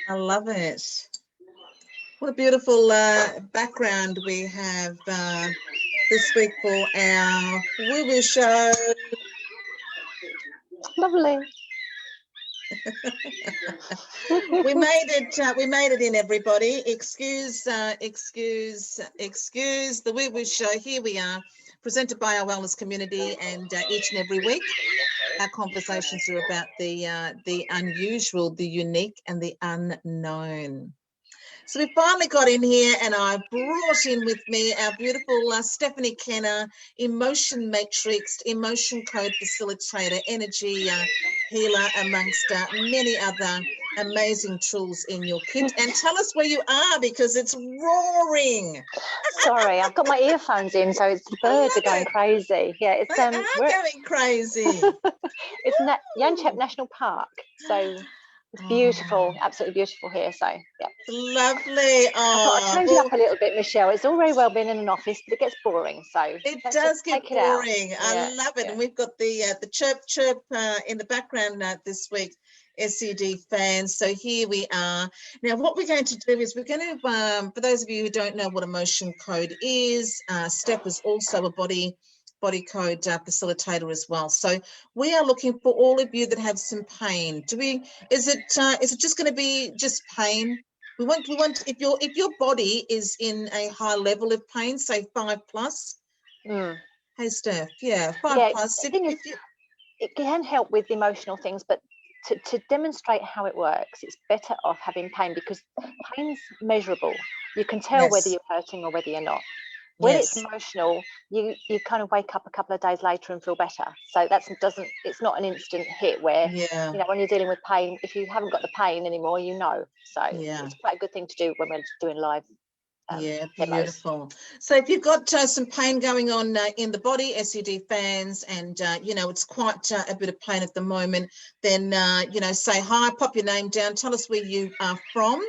I love it. What a beautiful background we have this week for our woo-woo show. Lovely. We made it in, everybody. Excuse the woo-woo show. Here we are, presented by our wellness community, and each and every week our conversations are about the unusual, the unique, and the unknown. So we finally got in here, and I brought in with me our beautiful Stephanie Kenna, emotion matrix, emotion code facilitator, energy healer, amongst many other amazing tools in your kit. And tell us where you are, because it's roaring. Sorry, I've got my earphones in, so the birds are going crazy. Yeah, it's we're going crazy. It's Yanchep National Park, so it's beautiful, absolutely beautiful here. So yeah, lovely. I thought I'd change it up a little bit, Michelle. It's all very well being in an office, but it gets boring. So it does get boring. I love it. Yeah. And we've got the chirp in the background this week. SED Fans. So here we are. Now, what we're going to do is we're going to, for those of you who don't know what emotion code is, Steph is also a body code facilitator as well. So we are looking for all of you that have some pain. Is it just going to be just pain? We want if your body is in a high level of pain, say 5+. Hey Steph, yeah, 5+. It can help with emotional things, but to demonstrate how it works, it's better off having pain, because pain's measurable. You can tell whether you're hurting or whether you're not. When it's emotional, you kind of wake up a couple of days later and feel better. So it's not an instant hit where, when you're dealing with pain, if you haven't got the pain anymore, So it's quite a good thing to do when we're doing live. Beautiful. Demos. So if you've got some pain going on in the body, SED Fans, and it's quite a bit of pain at the moment, then say hi, pop your name down, tell us where you are from,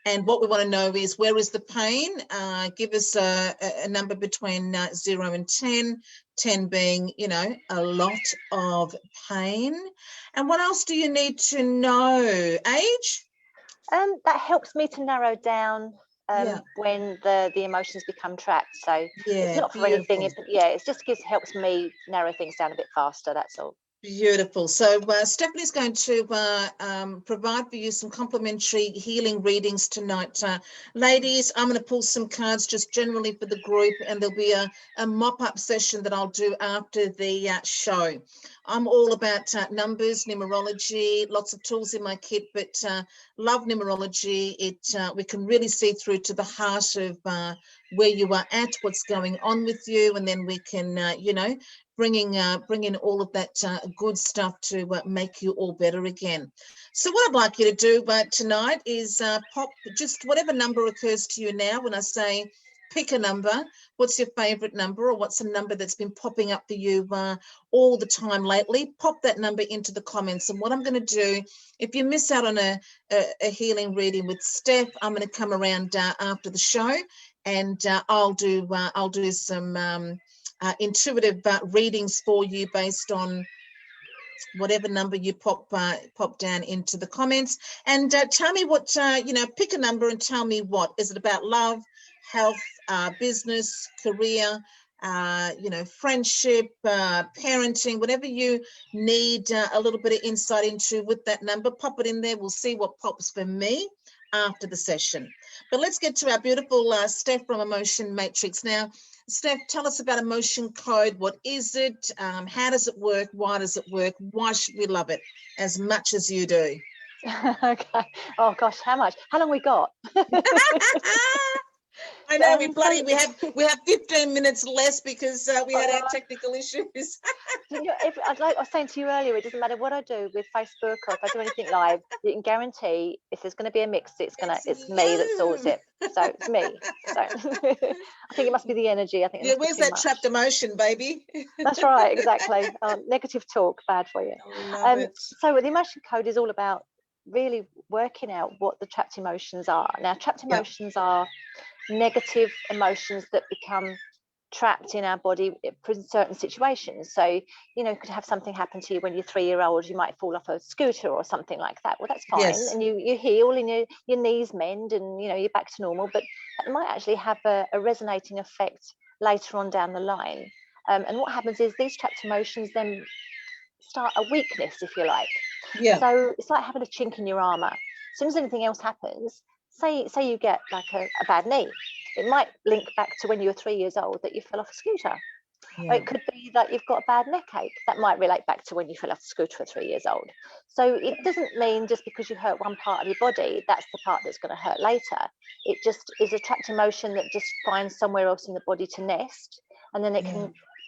and what we want to know is, where is the pain? Give us a number between 0 and 10, 10 being a lot of pain. And what else do you need to know? Age? That helps me to narrow down when the emotions become trapped. So it's not for anything. It just helps me narrow things down a bit faster. That's all. Beautiful. So Stephanie's going to provide for you some complimentary healing readings tonight. Ladies, I'm going to pull some cards just generally for the group, and there'll be a mop-up session that I'll do after the show. I'm all about numbers, numerology, lots of tools in my kit, but love numerology. We can really see through to the heart of where you are at, what's going on with you, and then we can, bring in all of that good stuff to make you all better again. So what I'd like you to do tonight is pop just whatever number occurs to you now when I say pick a number. What's your favorite number, or what's a number that's been popping up for you all the time lately? Pop that number into the comments. And what I'm going to do, if you miss out on a healing reading with Steph, I'm going to come around after the show, and I'll do some intuitive readings for you based on whatever number you pop down into the comments. And tell me what, pick a number and tell me what. Is it about love, health, business, career, friendship, parenting, whatever you need a little bit of insight into with that number, pop it in there. We'll see what pops for me after the session. But let's get to our beautiful Steph from Emotion Matrix. Now, Steph, tell us about emotion code. What is it? How does it work? Why does it work? Why should we love it as much as you do? Okay. Oh gosh, how much? How long we got? I know we have 15 minutes less because we had our technical issues. Like I was saying to you earlier, it doesn't matter what I do with Facebook or if I do anything live, you can guarantee if there's going to be a mix, it's me that sorts it. So it's me. So I think it must be the energy. I think where's that trapped emotion, baby? That's right, exactly. Negative talk, bad for you. So the emotion code is all about really working out what the trapped emotions are. Now, trapped emotions are negative emotions that become trapped in our body for certain situations. So, you know, you could have something happen to you when you're 3-year-old, you might fall off a scooter or something like that. Well, that's fine. Yes. And you heal and your knees mend and, you know, you're back to normal, but that might actually have a resonating effect later on down the line. And what happens is these trapped emotions then start a weakness, if you like. Yeah. So it's like having a chink in your armor. As soon as anything else happens, say you get like a bad knee, it might link back to when you were 3 years old that you fell off a scooter. Yeah. Or it could be that you've got a bad neck ache. That might relate back to when you fell off the scooter at 3 years old. So it doesn't mean just because you hurt one part of your body, that's the part that's going to hurt later. It just is a trapped emotion that just finds somewhere else in the body to nest. And then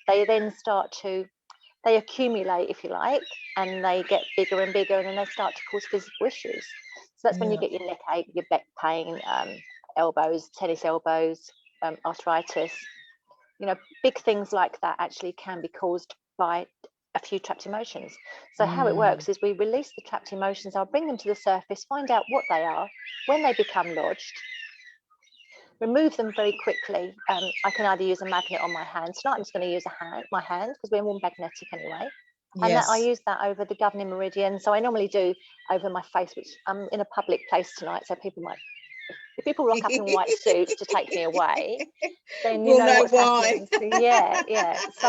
they then start to, they accumulate, if you like, and they get bigger and bigger, and then they start to cause physical issues. So that's when you get your neck ache, your back pain, elbows, tennis elbows, arthritis. You know, big things like that actually can be caused by a few trapped emotions. So how it works is we release the trapped emotions, I'll bring them to the surface, find out what they are, when they become lodged, remove them very quickly. I can either use a magnet on my hand. Tonight I'm just going to use my hand because we're more magnetic anyway. And that I use that over the governing meridian. So I normally do over my face, which I'm in a public place tonight, so people might, if people rock up in white suits to take me away, then you know what's happening. So, yeah. So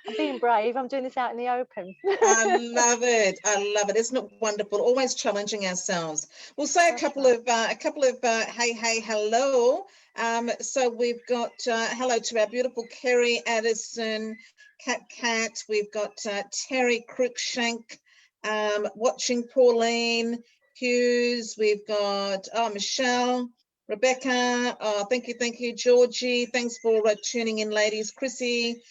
I'm being brave. I'm doing this out in the open. I love it. I love it. Isn't it wonderful? Always challenging ourselves. We'll say a couple of hey, hello. So we've got hello to our beautiful Kerry Addison, Cat. We've got Terry Cruikshank, watching Pauline Hughes. We've got Michelle, Rebecca. Thank you, Georgie. Thanks for tuning in, ladies. Chrissy,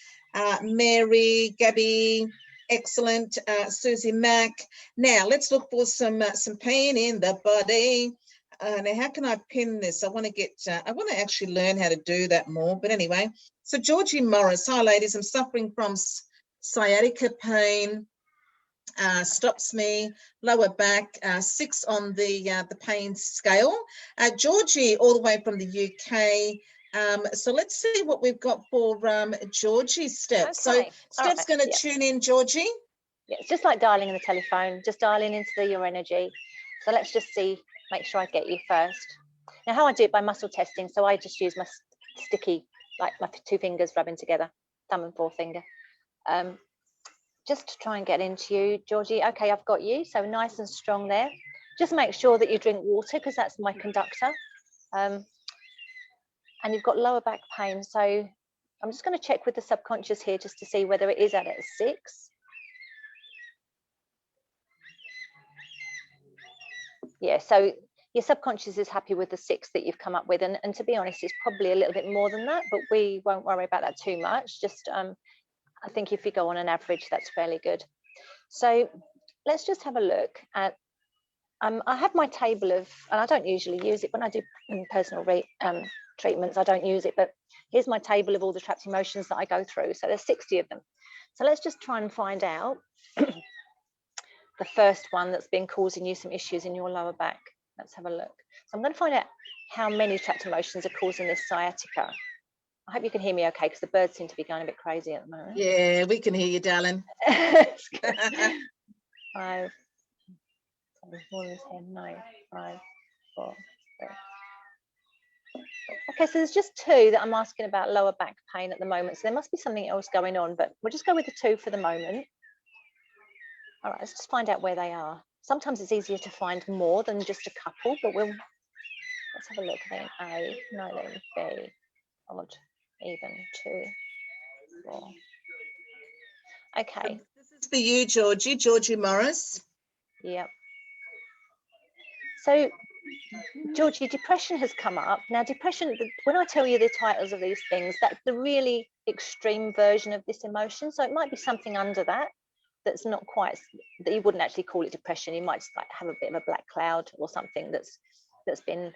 Mary, Gabby. Excellent, Susie Mack. Now let's look for some pain in the body. Now, how can I pin this? I want to actually learn how to do that more. But anyway, so Georgie Morris, hi ladies, I'm suffering from sciatica pain. Stops me, lower back, 6 on the pain scale. Georgie, all the way from the UK. So let's see what we've got for Georgie, Steph. Okay. So Steph's going to tune in, Georgie. Yeah, it's just like dialing in the telephone, just dialing into your energy. So let's just see, make sure I get you first. Now, how I do it by muscle testing. So I just use my sticky, like my 2 fingers rubbing together, thumb and forefinger. Just to try and get into you, Georgie. Okay, I've got you. So nice and strong there. Just make sure that you drink water because that's my conductor. And you've got lower back pain. So I'm just going to check with the subconscious here just to see whether it is at a 6. Yeah, so your subconscious is happy with the 6 that you've come up with. And to be honest, it's probably a little bit more than that, but we won't worry about that too much. Just I think if you go on an average, that's fairly good. So let's just have a look at, I have my table of, and I don't usually use it when I do personal treatments, I don't use it, but here's my table of all the trapped emotions that I go through. So there's 60 of them. So let's just try and find out the first one that's been causing you some issues in your lower back. Let's have a look. So I'm going to find out how many trapped emotions are causing this sciatica. I hope you can hear me okay, because the birds seem to be going a bit crazy at the moment. Yeah, we can hear you, darling. 5, more than 10, no, 5, 4, 3. Okay, so there's just 2 that I'm asking about lower back pain at the moment. So there must be something else going on, but we'll just go with the 2 for the moment. All right, let's just find out where they are. Sometimes it's easier to find more than just a couple, but let's have a look. Then A, no, then B, odd, even, 2, 4. Okay. This is for you, Georgie Morris. Yep. So, Georgie, depression has come up. Now, depression, when I tell you the titles of these things, that's the really extreme version of this emotion. So it might be something under that that's not quite, that you wouldn't actually call it depression. You might just like have a bit of a black cloud or something that's been,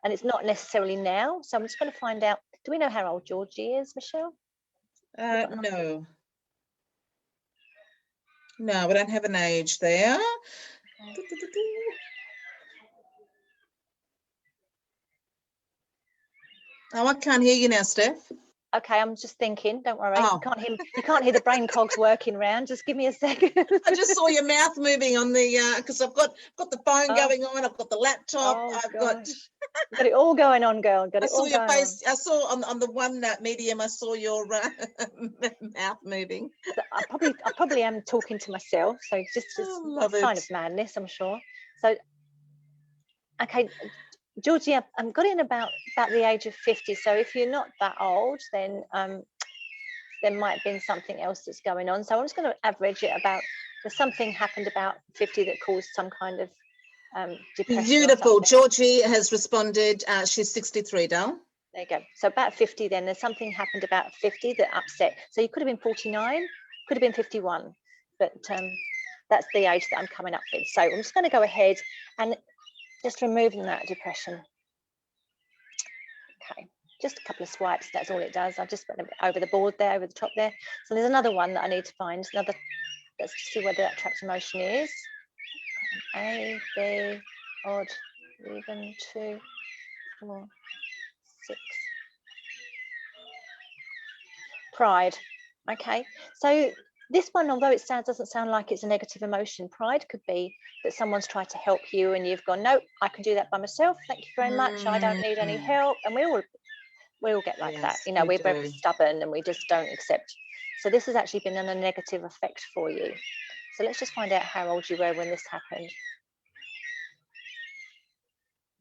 and it's not necessarily now. So I'm just going to find out, do we know how old Georgie is, Michelle? No. No, we don't have an age there. Okay. Oh, I can't hear you now, Steph. Okay, I'm just thinking. Don't worry. Oh. You can't hear the brain cogs working around. Just give me a second. I just saw your mouth moving on the because I've got the phone Oh. going on. I've got the laptop. Oh, I've gosh. Got it all going on, girl. Got I it saw all your going face. I saw on the one medium. I saw your mouth moving. on. I probably am talking to myself. So it's just love a sign it. of madness, I'm sure. So, okay, Georgie, I've got in about the age of 50. So if you're not that old, then there might have been something else that's going on. So I'm just going to average it about, there's something happened about 50 that caused some kind of depression. Beautiful. Georgie has responded. She's 63, Dal. There you go. So about 50 then. There's something happened about 50 that upset. So you could have been 49, could have been 51. But that's the age that I'm coming up with. So I'm just going to go ahead and just removing that depression. Okay. Just a couple of swipes, that's all it does. I've just put them over the board there, over the top there. So there's another one that I need to find. Let's see whether that trapped emotion is. A, B, odd, even, 2, 4, 6. Pride. Okay. So this one, although it doesn't sound like it's a negative emotion, pride could be that someone's tried to help you and you've gone, no, I can do that by myself. Thank you very much. I don't need any help. And we all get like that. You know, we're very stubborn and we just don't accept. So this has actually been a negative effect for you. So let's just find out how old you were when this happened.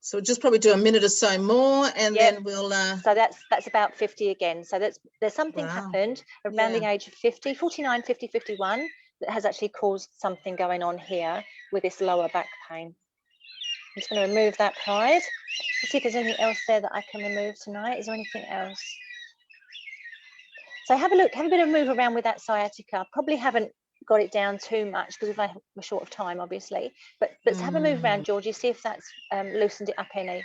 So we'll just probably do a minute or so more, and then we'll. So that's about 50 again. So there's something happened around the age of 50, 49, 50, 51 that has actually caused something going on here with this lower back pain. I'm just going to remove that pride. Let's see if there's anything else there that I can remove tonight. Is there anything else? So have a look, have a bit of move around with that sciatica. Probably haven't got it down too much because we're short of time, obviously. But let's have a move around, Georgie, see if that's loosened it up any.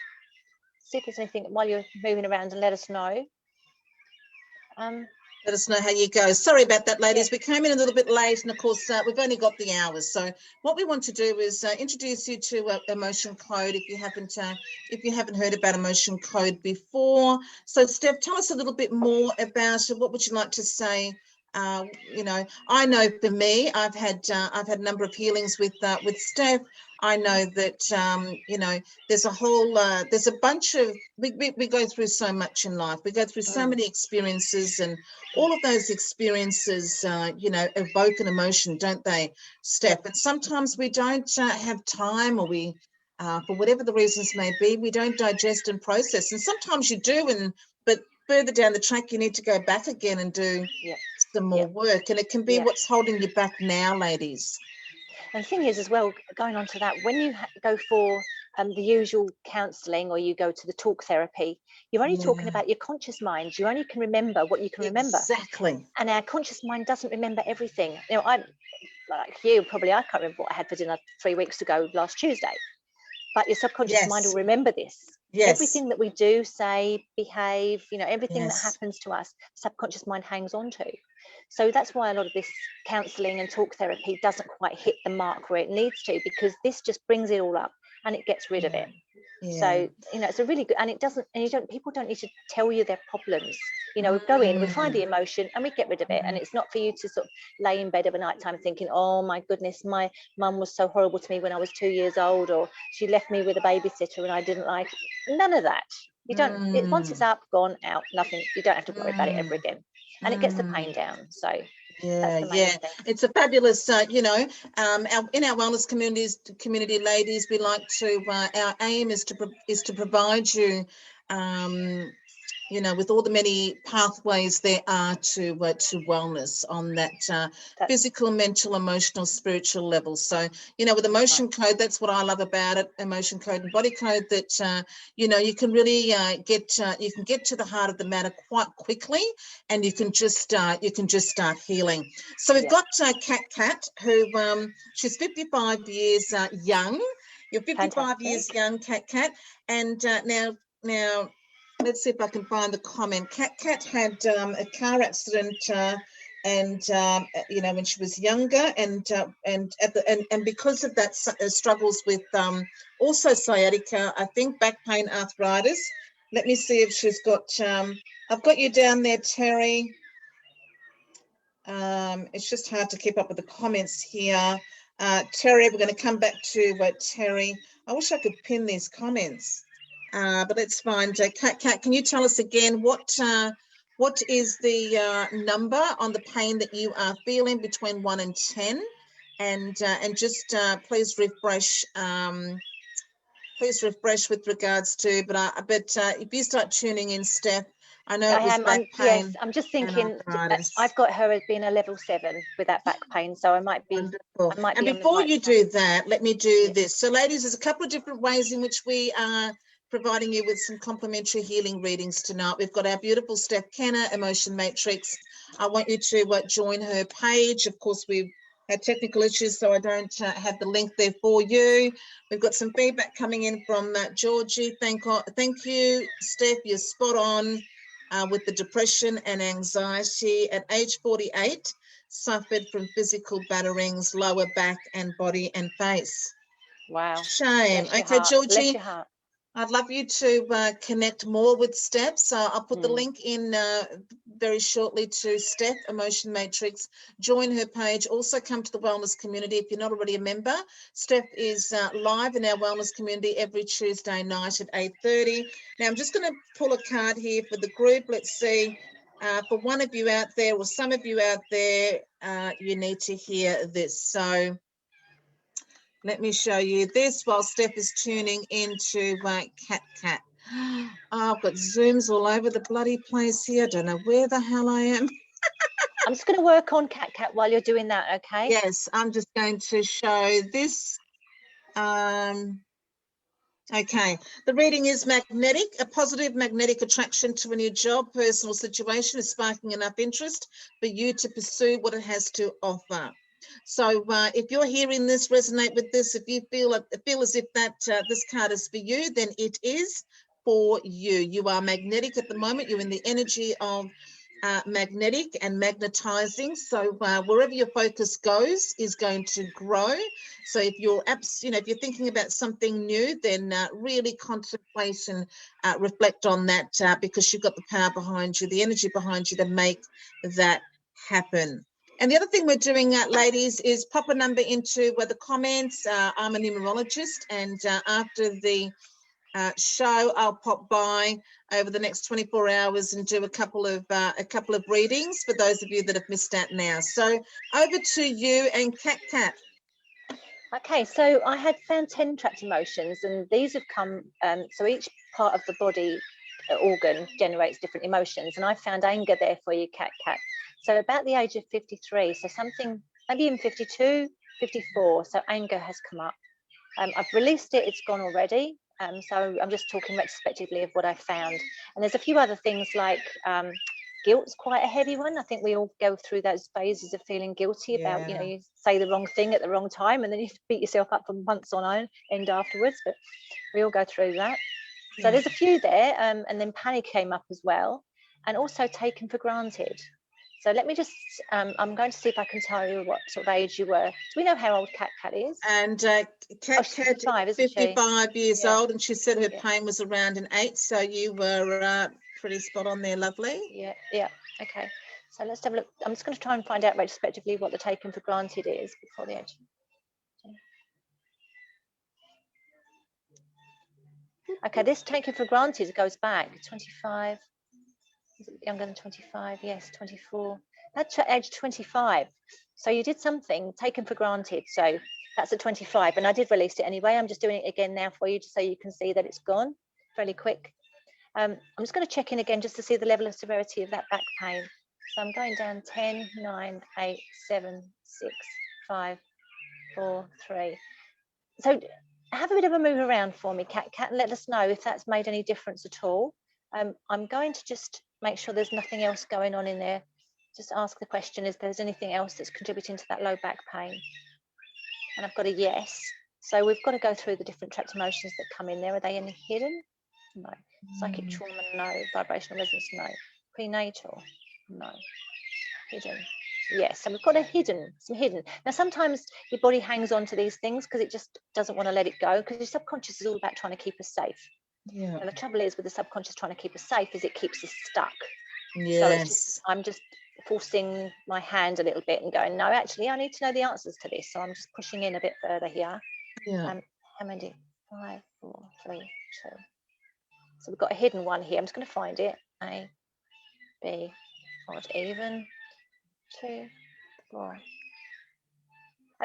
See if there's anything while you're moving around and let us know. Let us know how you go. Sorry about that, ladies. We came in a little bit late, and of course, we've only got the hours. So what we want to do is introduce you to Emotion Code if you haven't heard about Emotion Code before. So, Steph, tell us a little bit more about it. What would you like to say? You know, I know for me, I've had a number of healings with Steph. I know that you know, there's a bunch of we go through so much in life. We go through so many experiences, and all of those experiences, you know, evoke an emotion, don't they, Steph? And sometimes we don't have time, or we, for whatever the reasons may be, we don't digest and process. And sometimes you do, but further down the track, you need to go back again and do some more work. And it can be what's holding you back now, ladies. And the thing is, as well, going on to that, when you go for the usual counselling, or you go to the talk therapy, you're only talking about your conscious mind. You only can remember what you can remember. Exactly. And our conscious mind doesn't remember everything. You know, I like you, probably I can't remember what I had for dinner 3 weeks ago last Tuesday. But your subconscious mind will remember this. Everything that we do, say, behave, you know, everything that happens to us, subconscious mind hangs on to. So that's why a lot of this counselling and talk therapy doesn't quite hit the mark where it needs to, because this just brings it all up and it gets rid of it. So, you know, it's a really good, and it doesn't, and people don't need to tell you their problems. You know, we go in, we find the emotion and we get rid of it. And it's not for you to sort of lay in bed of a night time thinking, oh my goodness, my mum was so horrible to me when I was 2 years old, or she left me with a babysitter and I didn't like it. None of that. You don't, once it's up, gone, out, nothing, you don't have to worry about it ever again. And it gets the pain down. So that's the main thing. It's a fabulous, you know, in our wellness community, ladies, we like to, our aim is to provide you, you know, with all the many pathways there are to wellness on that physical, mental, emotional, spiritual level. So, you know, with Emotion Code, that's what I love about it, Emotion Code and Body Code, that, you know, you can really get to the heart of the matter quite quickly, and you can just start healing. So we've got Kat, who she's 55 years young. You're 55 years young, Kat, and now. Let's see if I can find the comment. Kat had a car accident, and you know, when she was younger, and because of that, struggles with also sciatica, I think back pain, arthritis. Let me see if she's got. I've got you down there, Terry. It's just hard to keep up with the comments here. Terry, we're going to come back to Terry. I wish I could pin these comments, but let's find. Kat, can you tell us again what is the number on the pain that you are feeling between 1 and 10, and just please refresh. Please refresh with regards to. But if you start tuning in, Steph. I know it was back pain. Yes, I'm just thinking I've got her as being a level 7 with that back pain, so I might be. Wonderful. And before you do that, let me do this. So, ladies, there's a couple of different ways in which we are providing you with some complimentary healing readings tonight. We've got our beautiful Steph Kenna Emotion Matrix. I want you to join her page. Of course, we've had technical issues, so I don't have the link there for you. We've got some feedback coming in from Georgie. Thank you, Steph. You're spot on. With the depression and anxiety at age 48, suffered from physical batterings, lower back and body and face. Wow. Shame. Okay, Georgie, I'd love you to connect more with Steph. So I'll put the link in very shortly to Steph Emotion Matrix. Join her page. Also come to the wellness community if you're not already a member. Steph is live in our wellness community every Tuesday night at 8:30. Now I'm just going to pull a card here for the group. Let's see. For one of you out there or some of you out there, you need to hear this. So let me show you this while Steph is tuning into Cat. Oh, I've got Zooms all over the bloody place here. I don't know where the hell I am. I'm just going to work on Cat while you're doing that, okay? Yes, I'm just going to show this. Okay, the reading is magnetic. A positive magnetic attraction to a new job, personal situation is sparking enough interest for you to pursue what it has to offer. So if you're hearing this, resonate with this, if you feel as if that this card is for you, then it is for you. You are magnetic at the moment. You're in the energy of magnetic and magnetizing. So wherever your focus goes is going to grow. So if you're if you're thinking about something new, then really contemplate and reflect on that because you've got the power behind you, the energy behind you to make that happen. And the other thing we're doing, ladies, is pop a number into the comments. I'm a numerologist, and after the show, I'll pop by over the next 24 hours and do a couple of readings for those of you that have missed out now. So over to you and Cat. Okay, so I had found 10 trapped emotions, and these have come. So each part of the body organ generates different emotions, and I found anger there for you, Cat. So about the age of 53, so something maybe even 52, 54. So anger has come up. I've released it, it's gone already. So I'm just talking retrospectively of what I found. And there's a few other things like guilt's quite a heavy one. I think we all go through those phases of feeling guilty about, you say the wrong thing at the wrong time and then you beat yourself up for months on end afterwards, but we all go through that. So there's a few there, and then panic came up as well, and also taken for granted. So let me just, I'm going to see if I can tell you what sort of age you were. Do we know how old Cat is? And Cat is 55 years old, and she said her pain was around an 8. So you were pretty spot on there, lovely. Yeah. Okay. So let's have a look. I'm just going to try and find out retrospectively what the taken for granted is before the age. Okay, this taken for granted goes back 25. Is it younger than 25? Yes, 24. That's at age 25. So you did something taken for granted. So that's at 25. And I did release it anyway. I'm just doing it again now for you just so you can see that it's gone fairly quick. I'm just going to check in again just to see the level of severity of that back pain. So I'm going down 10, 9, 8, 7, 6, 5, 4, 3. So have a bit of a move around for me, Cat, and let us know if that's made any difference at all. I'm going to just make sure there's nothing else going on in there. Just ask the question, is there's anything else that's contributing to that low back pain? And I've got a yes. So we've got to go through the different trapped emotions that come in there. Are they any hidden? No. Psychic trauma? No. Vibrational resonance? No. Prenatal? No. Hidden? Yes. So we've got some hidden. Now, sometimes your body hangs on to these things because it just doesn't want to let it go, because your subconscious is all about trying to keep us safe. Yeah. And the trouble is with the subconscious trying to keep us safe is it keeps us stuck. So Yes. I'm just forcing my hand a little bit and going, no, actually, I need to know the answers to this. So I'm just pushing in a bit further here. Yeah. How many? 5, 4, 3, 2. So we've got a hidden one here. I'm just going to find it. A, B, odd, even, 2, 4.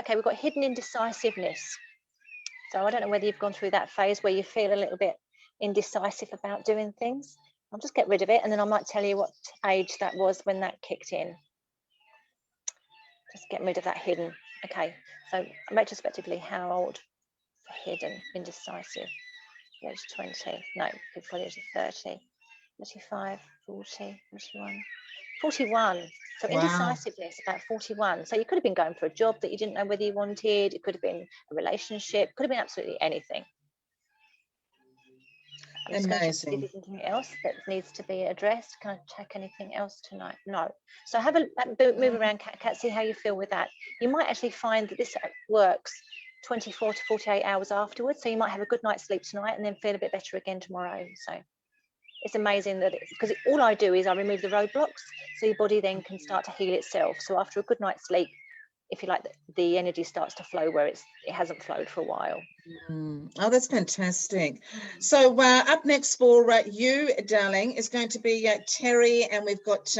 Okay, we've got hidden indecisiveness. So I don't know whether you've gone through that phase where you feel a little bit indecisive about doing things. I'll just get rid of it, and then I might tell you what age that was when that kicked in. Just get rid of that hidden. Okay, so retrospectively, how old? Hidden, indecisive. The age of 20, no, before the age of 30, 35, 40, 41. 41. So Wow. indecisiveness about 41. So you could have been going for a job that you didn't know whether you wanted. It could have been a relationship. Could have been absolutely anything. I'm just going to check if there's anything else that needs to be addressed. Can I check anything else tonight? No. So have a move around, Kat, see how you feel with that. You might actually find that this works 24 to 48 hours afterwards. So you might have a good night's sleep tonight and then feel a bit better again tomorrow. So it's amazing that because all I do is I remove the roadblocks, so your body then can start to heal itself. So after a good night's sleep, if you like, the energy starts to flow where it hasn't flowed for a while. Oh, that's fantastic. So up next for you, darling, is going to be Terry, and we've got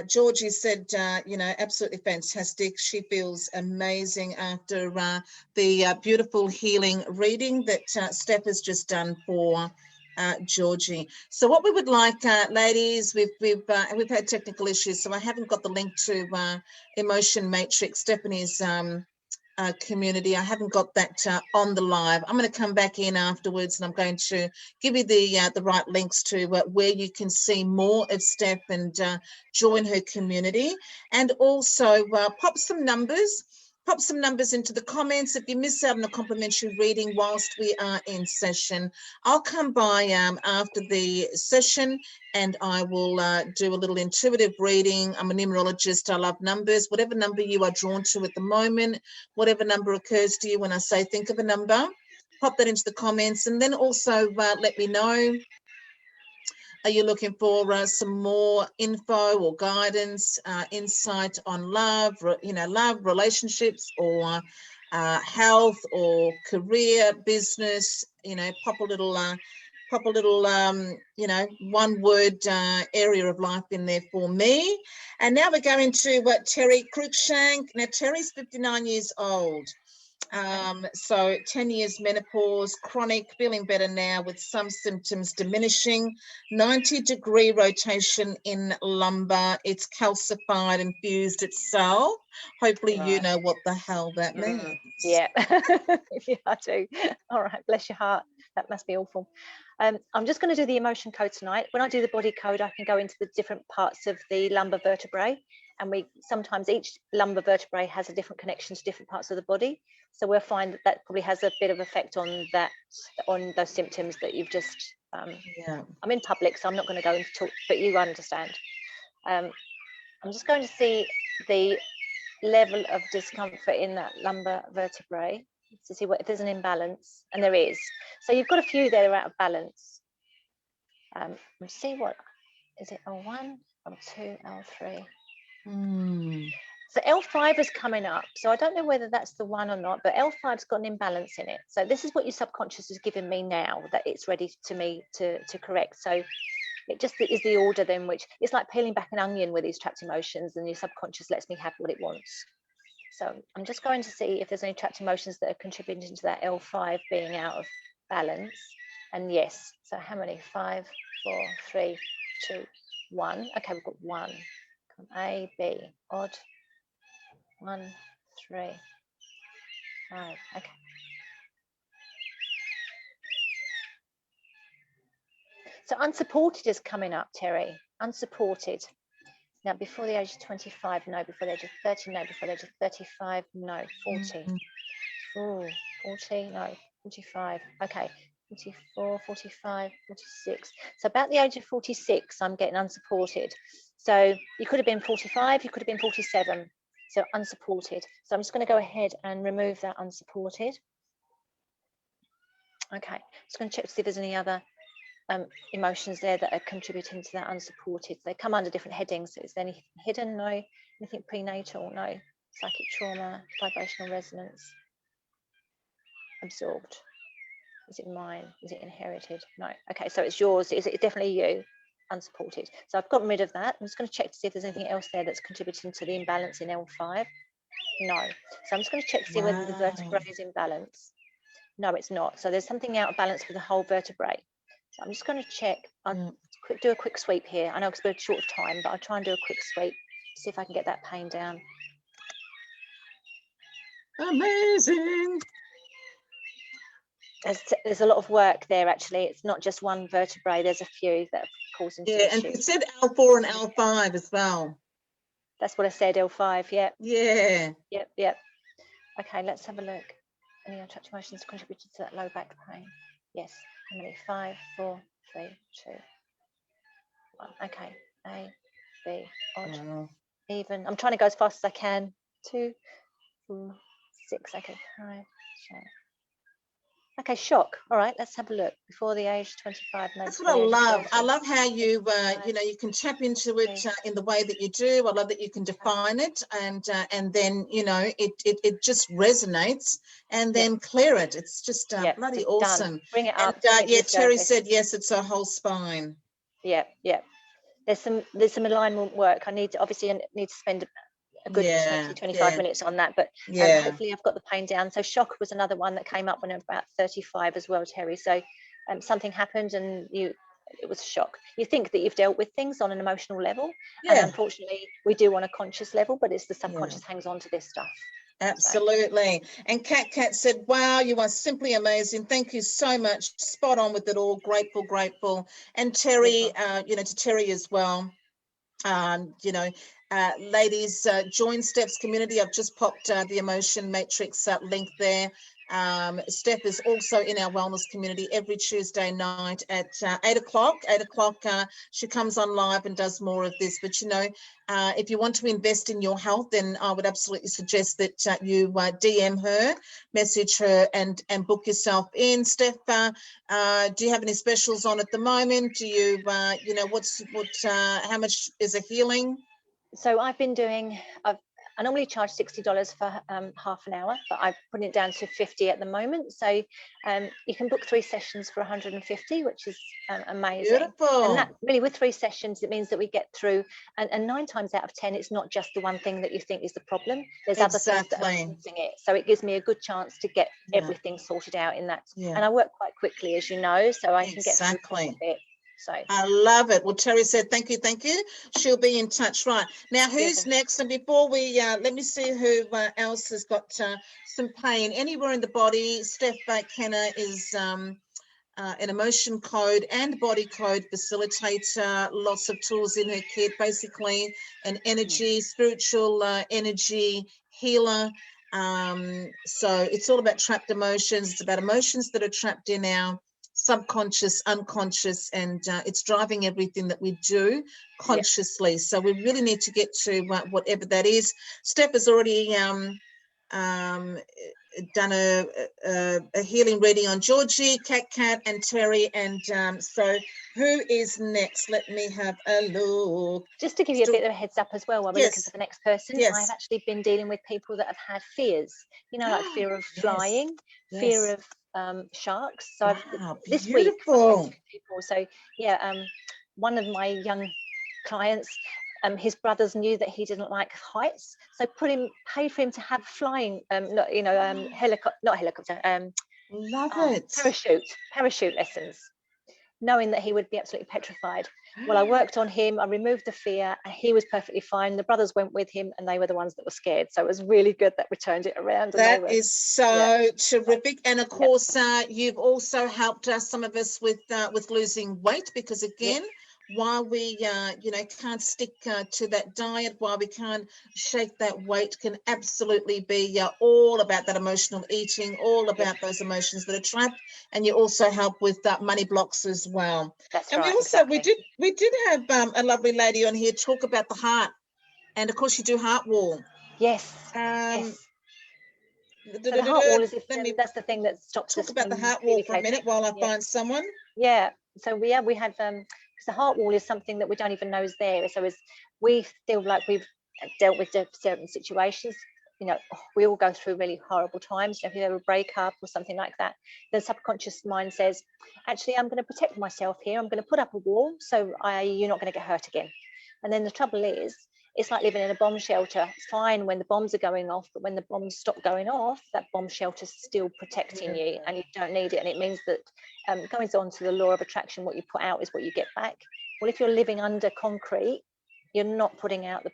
Georgie said, you know, absolutely fantastic. She feels amazing after the beautiful healing reading that Steph has just done for Georgie. So what we would like, ladies, we've had technical issues, so I haven't got the link to Emotion Matrix, Stephanie's community. I haven't got that on the live. I'm going to come back in afterwards, and I'm going to give you the right links to where you can see more of Steph and join her community, and also pop some numbers into the comments. If you miss out on a complimentary reading whilst we are in session, I'll come by after the session and I will do a little intuitive reading. I'm a numerologist. I love numbers. Whatever number you are drawn to at the moment, whatever number occurs to you when I say think of a number, pop that into the comments, and then also let me know. Are you looking for some more info or guidance, insight on love, love, relationships, or health, or career, business? You know, pop a little one word area of life in there for me. And now we're going to Terry Cruikshank. Now Terry's 59 years old. So 10 years menopause, chronic, feeling better now with some symptoms diminishing, 90-degree rotation in lumbar. It's calcified and fused itself. Hopefully you know what the hell that means. Yeah, yeah, I do. All right, bless your heart. That must be awful. I'm just going to do the emotion code tonight. When I do the body code, I can go into the different parts of the lumbar vertebrae, and sometimes each lumbar vertebrae has a different connection to different parts of the body. So we'll find that probably has a bit of effect on those symptoms that you've just. Yeah. I'm in public, so I'm not going to go into talk, but you understand. I'm just going to see the level of discomfort in that lumbar vertebrae to see if there's an imbalance, and there is. So you've got a few there out of balance. Let's see, what is it? L1, L2, L3. So L5 is coming up. So I don't know whether that's the one or not, but L5's got an imbalance in it. So this is what your subconscious is giving me now, that it's ready to me to correct. So it just is the order then, which it's like peeling back an onion with these trapped emotions, and your subconscious lets me have what it wants. So I'm just going to see if there's any trapped emotions that are contributing to that L5 being out of balance. And yes, so how many? 5, 4, 3, 2, 1. Okay, we've got 1. A, B, odd. 1, 3, 5. Okay. So unsupported is coming up, Terry. Unsupported. Now, before the age of 25, no. Before the age of 30, no. Before the age of 35, no. 40. Oh, 40, no. 45. Okay. 44, 45, 46. So about the age of 46, I'm getting unsupported. So you could have been 45, you could have been 47. So unsupported. So I'm just going to go ahead and remove that unsupported. Okay, just going to check to see if there's any other emotions there that are contributing to that unsupported. They come under different headings. So is there anything hidden? No. Anything prenatal? No. Psychic trauma, vibrational resonance, absorbed. Is it mine? Is it inherited? No. Okay, so it's yours. Is it definitely you? Unsupported. So I've gotten rid of that. I'm just going to check to see if there's anything else there that's contributing to the imbalance in L5. No. So I'm just going to check to see whether the vertebrae is in balance. No, it's not. So there's something out of balance with the whole vertebrae. So I'm just going to check. I'll do a quick sweep here. I know it's a bit short of time, but I'll try and do a quick sweep, see if I can get that pain down. Amazing. There's a lot of work there, actually. It's not just one vertebrae. There's a few that are causing some issues. And it said L4 and L5 as well. That's what I said, L5, yeah. Yeah. Yep. Okay, let's have a look. Any untouched emotions contributed to that low back pain? Yes. How many? 5, 4, 3, 2, 1. Okay. A, B, odd, even. I'm trying to go as fast as I can. 2, 4, 6. Okay. 5, 6. Okay, shock. All right, let's have a look. Before the age 25. That's what I love. I love how you, you can tap into it in the way that you do. I love that you can define it, and then it just resonates, and then clear it. It's just bloody awesome. Done. Bring it up. And, Terry said yes. It's her whole spine. Yeah. There's some alignment work. I need to spend a good 20-25 minutes on that, but hopefully I've got the pain down. So shock was another one that came up when I was about 35 as well, Terry. So something happened and it was a shock. You think that you've dealt with things on an emotional level, and unfortunately we do on a conscious level, but it's the subconscious hangs on to this stuff. Absolutely. And Cat said, wow, you are simply amazing. Thank you so much. Spot on with it all. Grateful. And Terry, to Terry as well. Ladies, join Steph's community. I've just popped the Emotion Matrix link there. Steph is also in our wellness community every Tuesday night at 8 o'clock. 8 o'clock, she comes on live and does more of this. But, if you want to invest in your health, then I would absolutely suggest that you DM her, message her, and book yourself in. Steph, do you have any specials on at the moment? Do you, how much is a healing? So I've been doing, I normally charge $60 for half an hour, but I've put it down to 50 at the moment. So you can book 3 sessions for 150, which is amazing. Beautiful. And that really, with 3 sessions, it means that we get through, and 9 times out of 10, it's not just the one thing that you think is the problem. There's other things that are causing it. So it gives me a good chance to get everything sorted out in that. And I work quite quickly, as you know, so I can get through quite a bit. So I love it. Well, Terry said, thank you. She'll be in touch. Right. Now, who's next? And before we, let me see who else has got some pain anywhere in the body. Steph Kenna is an emotion code and body code facilitator. Lots of tools in her kit, basically an energy, spiritual energy healer. So it's all about trapped emotions. It's about emotions that are trapped in our subconscious, unconscious, and it's driving everything that we do consciously. So we really need to get to whatever that is. Steph has already done a healing reading on Georgie, Cat, and Terry. And so who is next? Let me have a look. Just to give you a bit of a heads up as well, while we're looking for the next person, I've actually been dealing with people that have had fears, like fear of flying, fear of sharks. So this week, people. So one of my young clients, his brothers knew that he didn't like heights, so paid for him to have flying, parachute lessons, knowing that he would be absolutely petrified. Well, I worked on him, I removed the fear, and he was perfectly fine. The brothers went with him, and they were the ones that were scared. So it was really good that we turned it around. That is so terrific. And of course, you've also helped some of us with losing weight, because again, while we can't stick to that diet, while we can't shake that weight, can absolutely be all about that emotional eating, all about those emotions that are trapped. And you also help with money blocks as well. And we also we did have a lovely lady on here talk about the heart, and of course you do heart wall. Yes. So the heart wall is if that's the thing that stops talk us about the from heart wall for a minute communicating. while I find someone. Yeah. So we have because the heart wall is something that we don't even know is there. So as we feel like we've dealt with certain situations, you know, we all go through really horrible times. If you have a breakup or something like that, the subconscious mind says, actually, I'm going to protect myself here. I'm going to put up a wall so you're not going to get hurt again. And then the trouble is, it's like living in a bomb shelter. It's fine when the bombs are going off, but when the bombs stop going off, that bomb shelter is still protecting you, and you don't need it. And it means that going on to the law of attraction, what you put out is what you get back. Well, if you're living under concrete, you're not putting out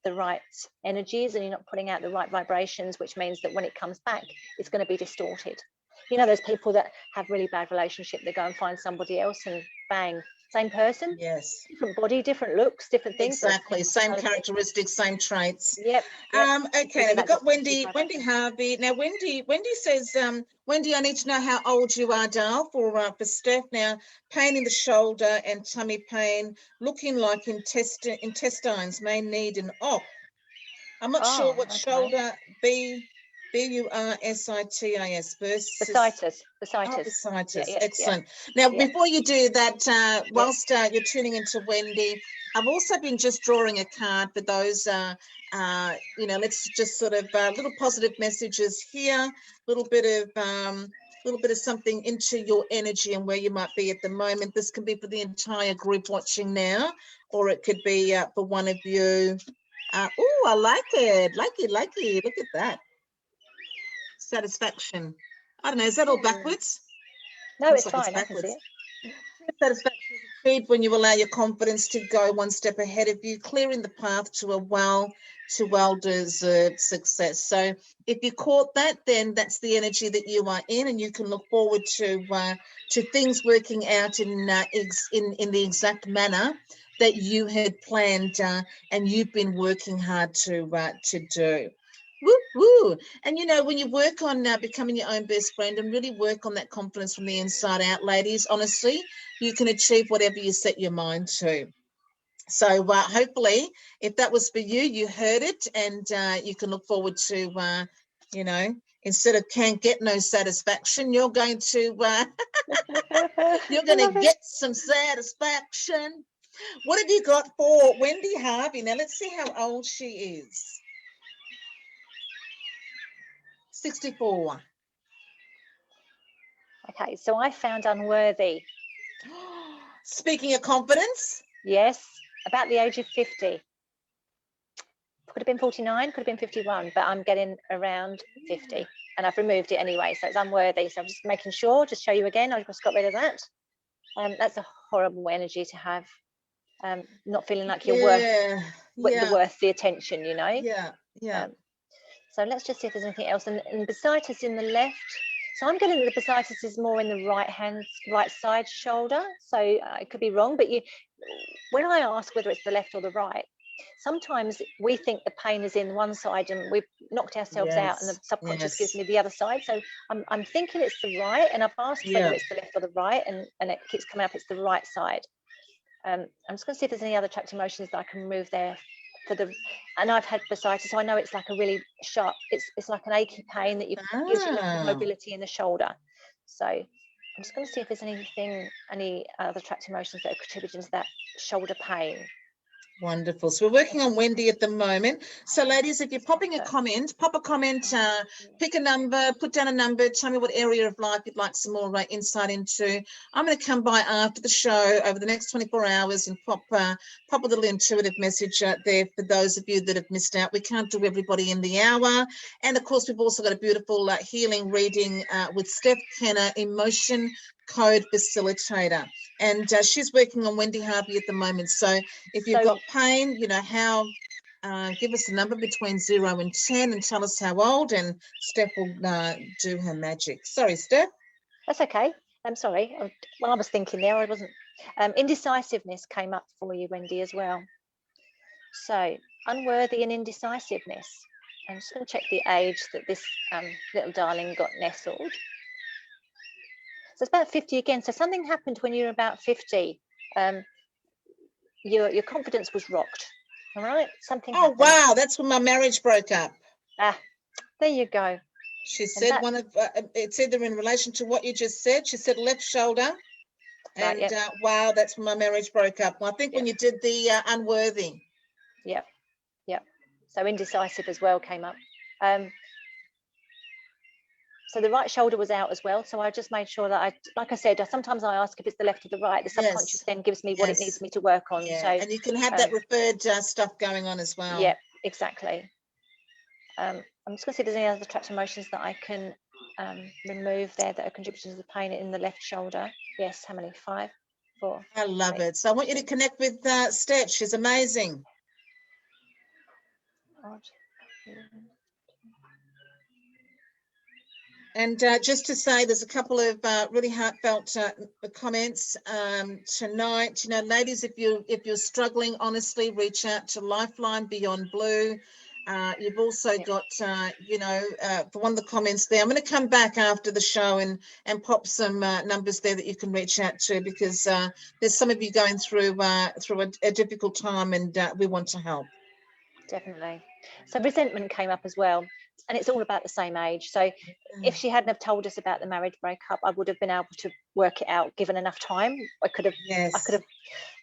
the right energies, and you're not putting out the right vibrations, which means that when it comes back, it's going to be distorted. You know, there's people that have really bad relationship, they go and find somebody else and bang, same person, yes, different body, different looks, different things. Exactly, same characteristics, same traits. Yep. Okay, we've got Wendy Harvey. Now, Wendy says, Wendy, I need to know how old you are, Dal, for Steph. Now, pain in the shoulder and tummy pain, looking like intestines may need an op. I'm not sure what shoulder, B-U-R-S-I-T-I-S versus bursitis. Bursitis. Excellent. Now, before you do that, whilst you're tuning into Wendy, I've also been just drawing a card for those, let's just sort of little positive messages here, little bit of something into your energy and where you might be at the moment. This can be for the entire group watching now, or it could be for one of you. Oh, I like it. Like it. Look at that. Satisfaction. I don't know. Is that all backwards? No, it's fine. I can see it. Satisfaction is achieved when you allow your confidence to go one step ahead of you, clearing the path to a well-deserved success. So if you caught that, then that's the energy that you are in, and you can look forward to things working out in the exact manner that you had planned and you've been working hard to do. Woo, woo. And, you know, when you work on becoming your own best friend and really work on that confidence from the inside out, ladies, honestly, you can achieve whatever you set your mind to. So hopefully, if that was for you, you heard it, and you can look forward to, instead of can't get no satisfaction, you're going to get some satisfaction. What have you got for Wendy Harvey? Now, let's see how old she is. 64. Okay, so I found unworthy. Speaking of confidence. Yes, about the age of 50. Could have been 49, could have been 51, but I'm getting around 50, and I've removed it anyway, so it's unworthy. So I'm just making sure, just show you again, I just got rid of that. That's a horrible energy to have. Not feeling like you're worth the attention, you know. So let's just see if there's anything else. And bursitis in the left. So I'm getting the bursitis is more in the right side shoulder. So it could be wrong, but when I ask whether it's the left or the right, sometimes we think the pain is in one side and we've knocked ourselves out, and the subconscious gives me the other side. So I'm thinking it's the right, and I've asked whether it's the left or the right, and it keeps coming up it's the right side. I'm just going to see if there's any other trapped emotions that I can remove there. And I've had bursitis, so I know it's like a really sharp, it's like an achy pain that gives you lack of mobility in the shoulder. So I'm just going to see if there's any other trapped emotions that are contributing to that shoulder pain. Wonderful. So we're working on Wendy at the moment. So ladies, if you're popping a comment, pop a comment, pick a number, put down a number, tell me what area of life you'd like some more insight into. I'm going to come by after the show over the next 24 hours and pop a little intuitive message out there for those of you that have missed out. We can't do everybody in the hour. And of course, we've also got a beautiful healing reading with Steph Kenna, Emotion Code Facilitator. And she's working on Wendy Harvey at the moment. So if you've got pain, you know, give us a number between 0 and 10 and tell us how old, and Steph will do her magic. Sorry, Steph. That's okay. I'm sorry. Well, I was thinking there, I wasn't. Indecisiveness came up for you, Wendy, as well. So unworthy and indecisiveness. I'm just going to check the age that this little darling got nestled. So it's about 50 again. So something happened when you were about 50. Your confidence was rocked. All right. Something happened. Wow, that's when my marriage broke up. There you go. She said one of it's either in relation to what you just said. She said left shoulder, and right, yep. wow, that's when my marriage broke up. Well, I think when you did the unworthy. Yep, yep. So indecisive as well came up. So the right shoulder was out as well. So I just made sure that like I said, sometimes I ask if it's the left or the right. The subconscious then gives me what it needs me to work on. Yeah. So and you can have that referred stuff going on as well. Yeah, exactly. I'm just going to see if there's any other trapped emotions that I can remove there that are contributing to the pain in the left shoulder. Yes, how many? 5, 4. I love it. So I want you to connect with Steph. She's amazing. And just to say, there's a couple of really heartfelt comments tonight. You know, ladies, if you're struggling, honestly, reach out to Lifeline Beyond Blue. You've also got, you know, for one of the comments there, I'm going to come back after the show and pop some numbers there that you can reach out to, because there's some of you going through a difficult time, and we want to help. Definitely. So resentment came up as well, and it's all about the same age. So if she hadn't have told us about the marriage breakup, I would have been able to work it out given enough time. I could have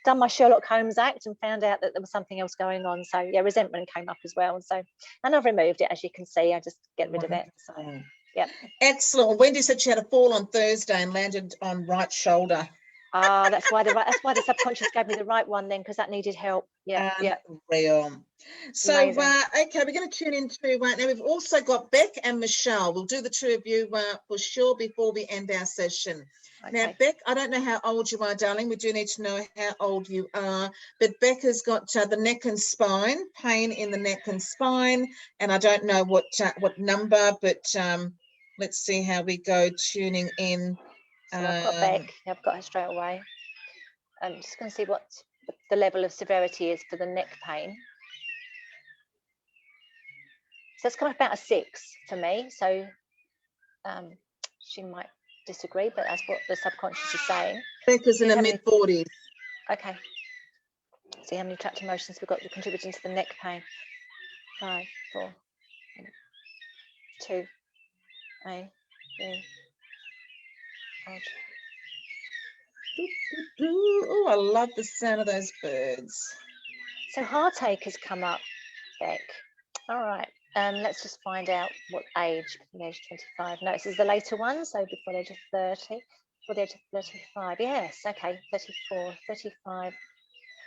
done my Sherlock Holmes act and found out that there was something else going on. So yeah, resentment came up as well. So, and I've removed it, as you can see. I just get rid of it. So yeah. Excellent. Wendy said she had a fall on Thursday and landed on right shoulder. That's why the subconscious gave me the right one then, because that needed help. Yeah, real. So okay, we're going to tune into now. We've also got Beck and Michelle. We'll do the two of you for sure before we end our session. Okay. Now, Beck, I don't know how old you are, darling. We do need to know how old you are. But Beck has got the neck and spine, pain in the neck and spine, and I don't know what number, but let's see how we go tuning in. So I've got Beck. I've got her straight away. I'm just going to see what the level of severity is for the neck pain. So it's kind of about a 6 for me. So she might disagree, but that's what the subconscious is saying. Beck is in the mid-40s. Okay. See how many trapped emotions we've got contributing to the neck pain. 5, 4, 2, 8, 3. Oh, I love the sound of those birds. So heartache has come up, Beck. All right. Let's just find out what age. The age 25. No, this is the later one. So before the age of 30, before the age of 35. Yes. Okay. 34, 35.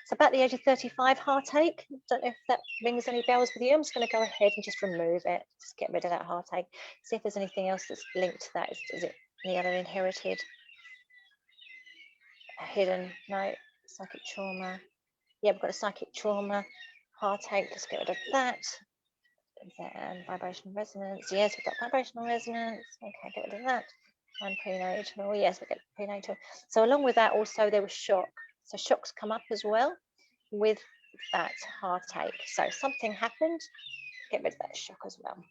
So about the age of 35, heartache. Don't know if that rings any bells with you. I'm just going to go ahead and just remove it. Just get rid of that heartache. See if there's anything else that's linked to that. Is it any other inherited? Hidden? No. Psychic trauma. Yeah, we've got a psychic trauma. Heartache. Just get rid of that. Vibrational resonance. Yes, we've got vibrational resonance. Okay, get rid of that. And prenatal. Yes, we get prenatal. So along with that, also there was shock. So shocks come up as well with that heartache. So something happened. Get rid of that shock as well. Not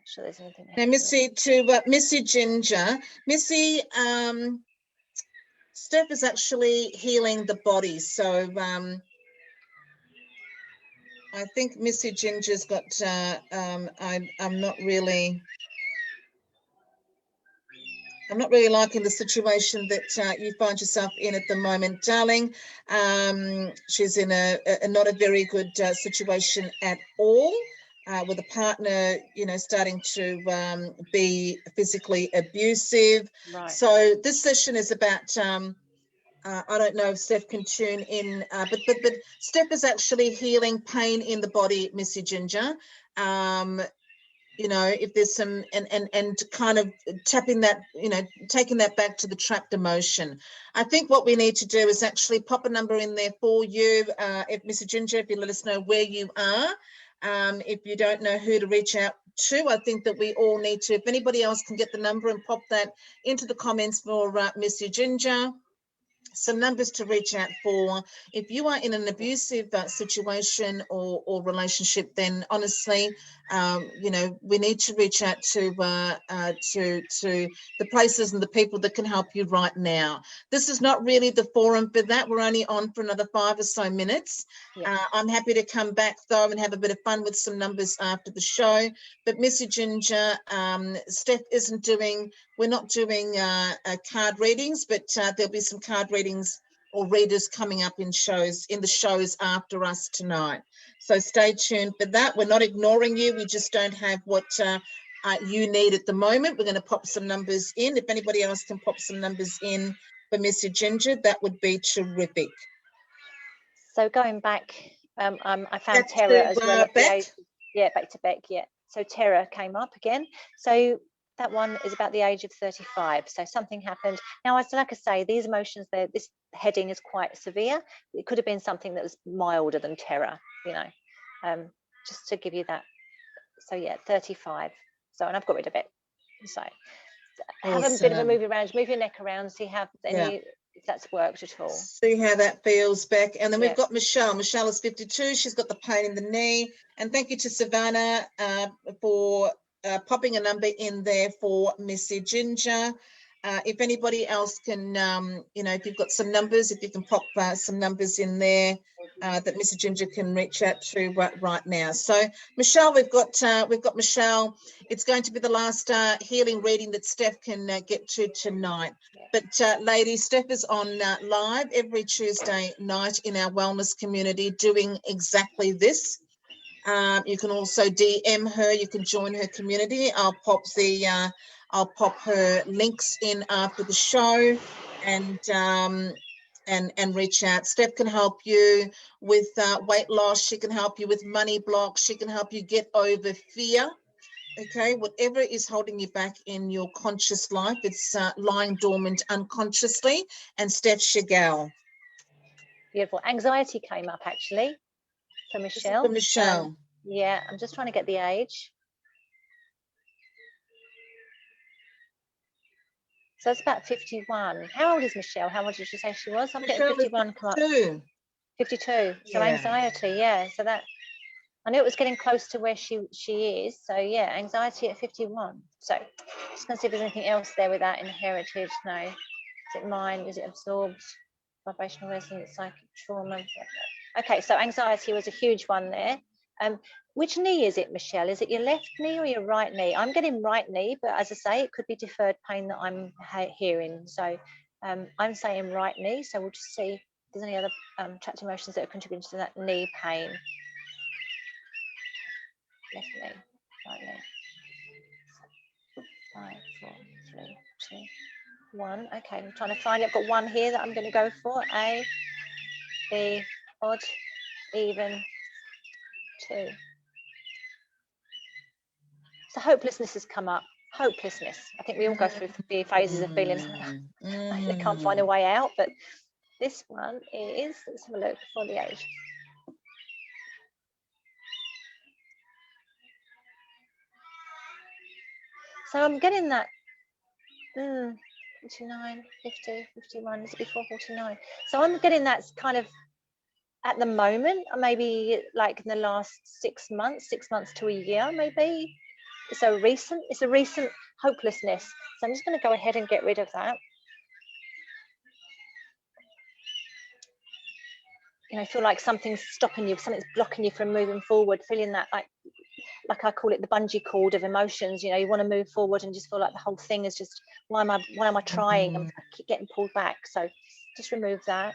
sure there's anything. Now, Missy, to Missy Ginger. Missy, Steph is actually healing the body. So I think Missy Ginger's got, I'm not really liking the situation that you find yourself in at the moment, darling. She's in a not a very good situation at all, with a partner, you know, starting to be physically abusive. Right. So this session is about, I don't know if Steph can tune in, but Steph is actually healing pain in the body, Missy Ginger. You know, if there's some, and kind of tapping that, you know, taking that back to the trapped emotion. I think what we need to do is actually pop a number in there for you. If Missy Ginger, if you let us know where you are. If you don't know who to reach out to, I think that we all need to, if anybody else can get the number and pop that into the comments for Missy Ginger. some numbers to reach out for. If you are in an abusive situation or relationship, then honestly, you know, we need to reach out to the places and the people that can help you right now. This is not really the forum for that. We're only on for another 5 or so minutes. Yeah. I'm happy to come back though and have a bit of fun with some numbers after the show. But Missy Ginger, Steph isn't doing. We're not doing card readings, but there'll be some card readings or readers coming up in the shows after us tonight. So stay tuned for that. We're not ignoring you. We just don't have what you need at the moment. We're going to pop some numbers in. If anybody else can pop some numbers in for Missy Ginger, that would be terrific. So going back, I found Back Tara to, as well at the Beck. age. Yeah, back to Beck. Yeah. So Tara came up again. So that one is about the age of 35. So something happened. Now, like I say, these emotions, this heading is quite severe. It could have been something that was milder than terror, you know, just to give you that. So yeah, 35. So, and I've got rid of it. So have a bit of a move around, move your neck around, see how if that's worked at all. See how that feels, Beck. And then we've got Michelle. Michelle is 52. She's got the pain in the knee. And thank you to Savannah for popping a number in there for Missy Ginger. If anybody else can, you know, if you've got some numbers, if you can pop some numbers in there that Missy Ginger can reach out to right now. So Michelle, we've got Michelle. It's going to be the last healing reading that Steph can get to tonight. But ladies, Steph is on live every Tuesday night in our wellness community doing exactly this. You can also DM her. You can join her community. I'll pop her links in after the show, and reach out. Steph can help you with weight loss. She can help you with money blocks. She can help you get over fear. Okay, whatever is holding you back in your conscious life, it's lying dormant unconsciously. And Steph Chagall. Beautiful. Anxiety came up actually for Michelle. For Michelle. Yeah, I'm just trying to get the age. So it's about 51. How old is Michelle? How old did you say she was? I'm getting 51 come up. 52. So anxiety, yeah. So that I knew it was getting close to where she is. So yeah, anxiety at 51. So just gonna see if there's anything else there with that inherited. No. Is it mind? Is it absorbed? Vibrational resonance, psychic trauma. Okay, so anxiety was a huge one there. Which knee is it, Michelle? Is it your left knee or your right knee? I'm getting right knee, but as I say, it could be deferred pain that I'm hearing. So I'm saying right knee. So we'll just see if there's any other trapped emotions that are contributing to that knee pain. Left knee, right knee. 5, 4, 3, 2, 1. Okay, I'm trying to find it. I've got one here that I'm going to go for. A, B, odd, even, 2. So hopelessness has come up. Hopelessness. I think we all go through the phases of feeling like they can't find a way out, but this one is, let's have a look for the age. So I'm getting that 49, 50, 51, is it before 49? So I'm getting that kind of at the moment, maybe like in the last 6 months to a year, maybe. It's a recent hopelessness. So I'm just going to go ahead and get rid of that. You know, feel like something's stopping you, something's blocking you from moving forward, feeling that like I call it the bungee cord of emotions. You know, you want to move forward and just feel like the whole thing is just, why am I trying? I keep getting pulled back. So just remove that.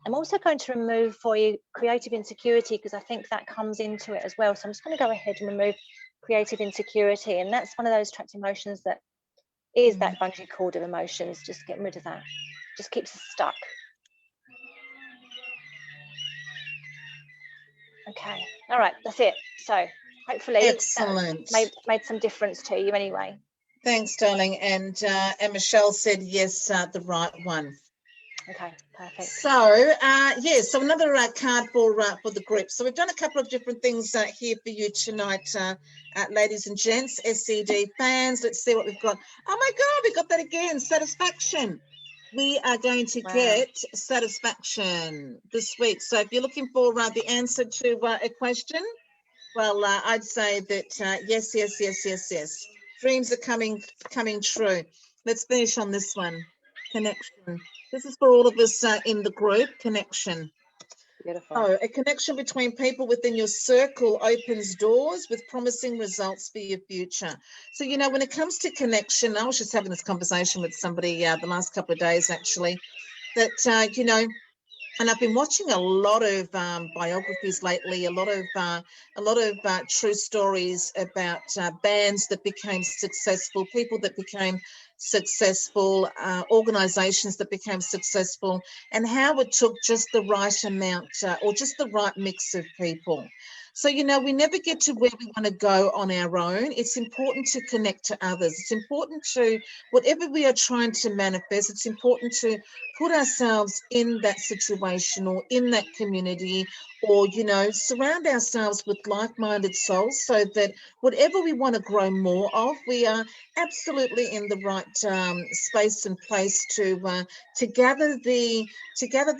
I'm also going to remove for you creative insecurity, because I think that comes into it as well. So I'm just going to go ahead and remove creative insecurity, and that's one of those trapped emotions that is that bungee cord of emotions. Just getting rid of that, just keeps us stuck. Okay, all right, that's it. So hopefully excellent. That made some difference to you anyway. Thanks, darling. And Michelle said yes, the right one. Okay, perfect. So so another card for the group. So we've done a couple of different things here for you tonight, ladies and gents. SED fans. Let's see what we've got. Oh my God, we got that again. Satisfaction. we are going to get satisfaction this week. So if you're looking for the answer to a question, well, I'd say that yes, yes, yes, yes, yes. Dreams are coming true. Let's finish on this one. Connection. This is for all of us in the group. Connection. Beautiful. Oh, a connection between people within your circle opens doors with promising results for your future. So, you know, when it comes to connection, I was just having this conversation with somebody the last couple of days, actually, that, you know, and I've been watching a lot of biographies lately, a lot of true stories about bands that became successful, people that became successful, organizations that became successful, and how it took just the right amount or just the right mix of people. So, you know, we never get to where we want to go on our own. It's important to connect to others. It's important to, whatever we are trying to manifest, it's important to put ourselves in that situation or in that community, or, you know, surround ourselves with like-minded souls so that whatever we want to grow more of, we are absolutely in the right space and place to gather the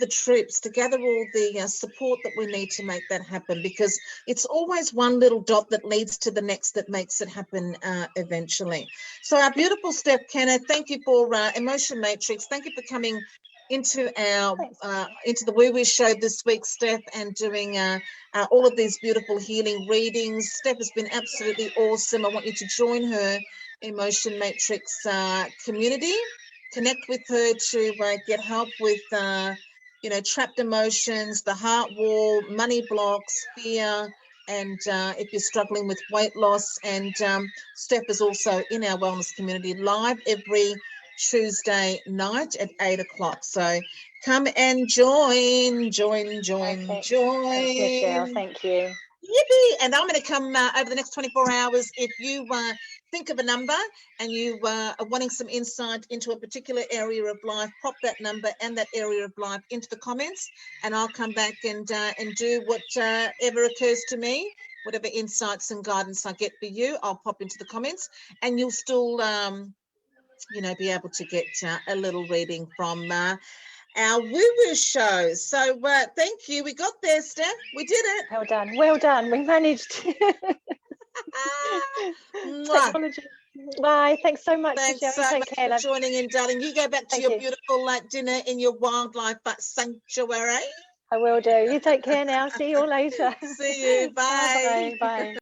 troops, to gather all the support that we need to make that happen, because it's always one little dot that leads to the next that makes it happen eventually. So our beautiful Steph Kenna, thank you for Emotion Matrix. Thank you for coming into our into the Woo Woo Show this week, Steph, and doing all of these beautiful healing readings. Steph has been absolutely awesome. I want you to join her Emotion Matrix community. Connect with her to get help with you know, trapped emotions, the heart wall, money blocks, fear, and if you're struggling with weight loss. And Steph is also in our wellness community live every Tuesday night at 8 o'clock. So come and join. Thanks, Michelle. Thank you. Yippee! And I'm going to come over the next 24 hours. If you think of a number and you are wanting some insight into a particular area of life, pop that number and that area of life into the comments, and I'll come back and do whatever occurs to me. Whatever insights and guidance I get for you, I'll pop into the comments, and you'll still you know, be able to get a little reading from our Woo Woo Show. So thank you. We got there, Steph. We did it. Well done. Well done. We managed. Technology. Bye. Thanks so much, Thanks Michelle. so Take much care, for joining in, darling. You go back to your beautiful dinner in your wildlife sanctuary. I will do. You take care now. See you all later. See you. Bye. Bye. Bye.